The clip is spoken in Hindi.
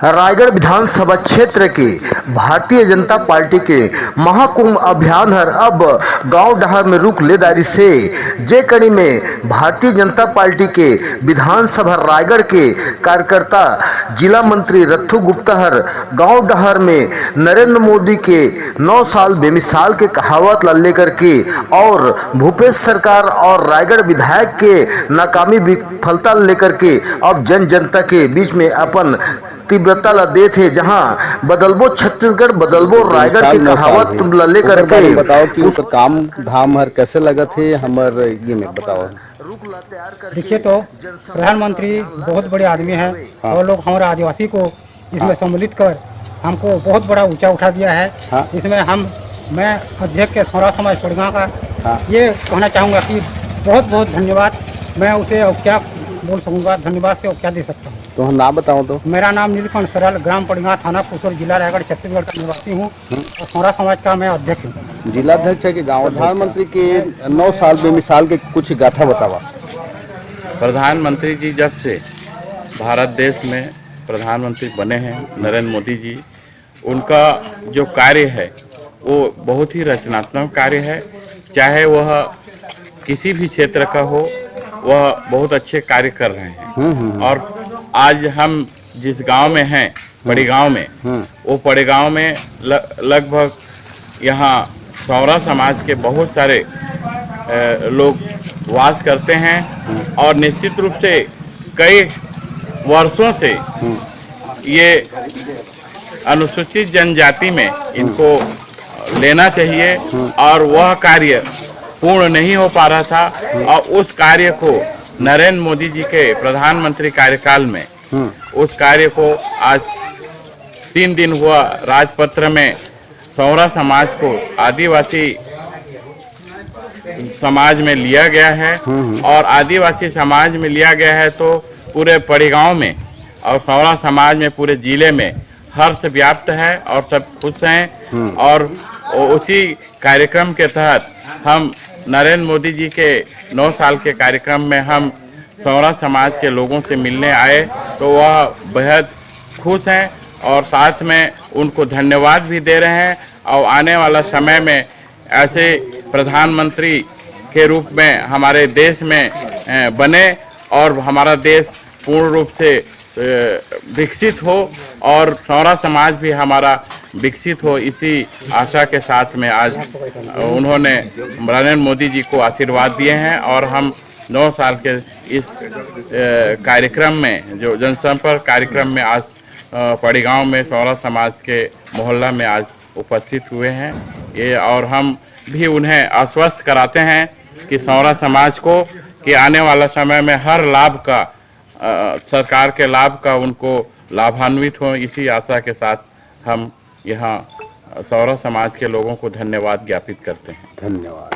रायगढ़ विधानसभा क्षेत्र के भारतीय जनता पार्टी के महाकुंभ अभियान हर अब गांव डहर में रुक लेदारी से जे कड़ी में भारतीय जनता पार्टी के विधानसभा रायगढ़ के कार्यकर्ता जिला मंत्री रत्थू गुप्ता हर गांव डहर में नरेंद्र मोदी के 9 साल बेमिसाल के कहावत ला लेकर के और भूपेश सरकार और रायगढ़ विधायक के नाकामी विफलता लेकर के अब जन जनता के बीच में अपन तीव्रता ला दे थे, जहां बदलबो छत्तीसगढ़ बदलबो रायगढ़ की कहावत ला लेकर के बताओ कि उसका काम धाम हर कैसे लगा थे हमर ये में बताओ। देखिए तो प्रधानमंत्री बहुत बड़े आदमी हैं। हाँ। और लोग हमारे आदिवासी को इसमें हाँ। सम्मिलित कर हमको बहुत बड़ा ऊंचा उठा दिया है। हाँ। इसमें मैं अध्यक्ष के सौरा समाज पड़गांव का हाँ। ये कहना चाहूँगा कि बहुत बहुत धन्यवाद। मैं उसे अब क्या बोल सकूँगा, धन्यवाद से अब क्या दे सकता हूँ। तो हम नाम बताओ तो। मेरा नाम नीलकंठ सरल, ग्राम पड़गांव, थाना पुसर, जिला रायगढ़, छत्तीसगढ़ का निवासी हूँ और सौरा समाज का मैं अध्यक्ष हूँ। जिला अध्यक्ष है कि गाँव। प्रधानमंत्री के 9 साल बेमिसाल के कुछ गाथा बतावा। प्रधानमंत्री जी जब से भारत देश में प्रधानमंत्री बने हैं नरेंद्र मोदी जी, उनका जो कार्य है वो बहुत ही रचनात्मक कार्य है। चाहे वह किसी भी क्षेत्र का हो, वह बहुत अच्छे कार्य कर रहे हैं। और आज हम जिस गांव में हैं, पड़ी गांव में, वो पड़ी गांव में लगभग यहाँ सौरा समाज के बहुत सारे लोग वास करते हैं और निश्चित रूप से कई वर्षों से ये अनुसूचित जनजाति में इनको लेना चाहिए और वह कार्य पूर्ण नहीं हो पा रहा था। और उस कार्य को नरेंद्र मोदी जी के प्रधानमंत्री कार्यकाल में उस कार्य को आज 3 दिन हुआ राजपत्र में सौरा समाज को आदिवासी समाज में लिया गया है। और आदिवासी समाज में लिया गया है तो पूरे पड़ी गांव में और सौरा समाज में पूरे जिले में हर्ष व्याप्त है और सब खुश हैं। और उसी कार्यक्रम के तहत हम नरेंद्र मोदी जी के 9 साल के कार्यक्रम में हम सौरा समाज के लोगों से मिलने आए तो वह बेहद खुश हैं और साथ में उनको धन्यवाद भी दे रहे हैं। और आने वाला समय में ऐसे प्रधानमंत्री के रूप में हमारे देश में बने और हमारा देश पूर्ण रूप से विकसित हो और सौरा समाज भी हमारा विकसित हो, इसी आशा के साथ में आज उन्होंने नरेंद्र मोदी जी को आशीर्वाद दिए हैं। और हम 9 साल के इस कार्यक्रम में, जो जनसंपर्क कार्यक्रम में आज पड़ी गांव में सौरा समाज के मोहल्ला में आज उपस्थित हुए हैं ये, और हम भी उन्हें आश्वस्त कराते हैं कि सौरा समाज को कि आने वाला समय में हर लाभ का सरकार के लाभ का उनको लाभान्वित हो, इसी आशा के साथ हम यहाँ सौरा समाज के लोगों को धन्यवाद ज्ञापित करते हैं। धन्यवाद।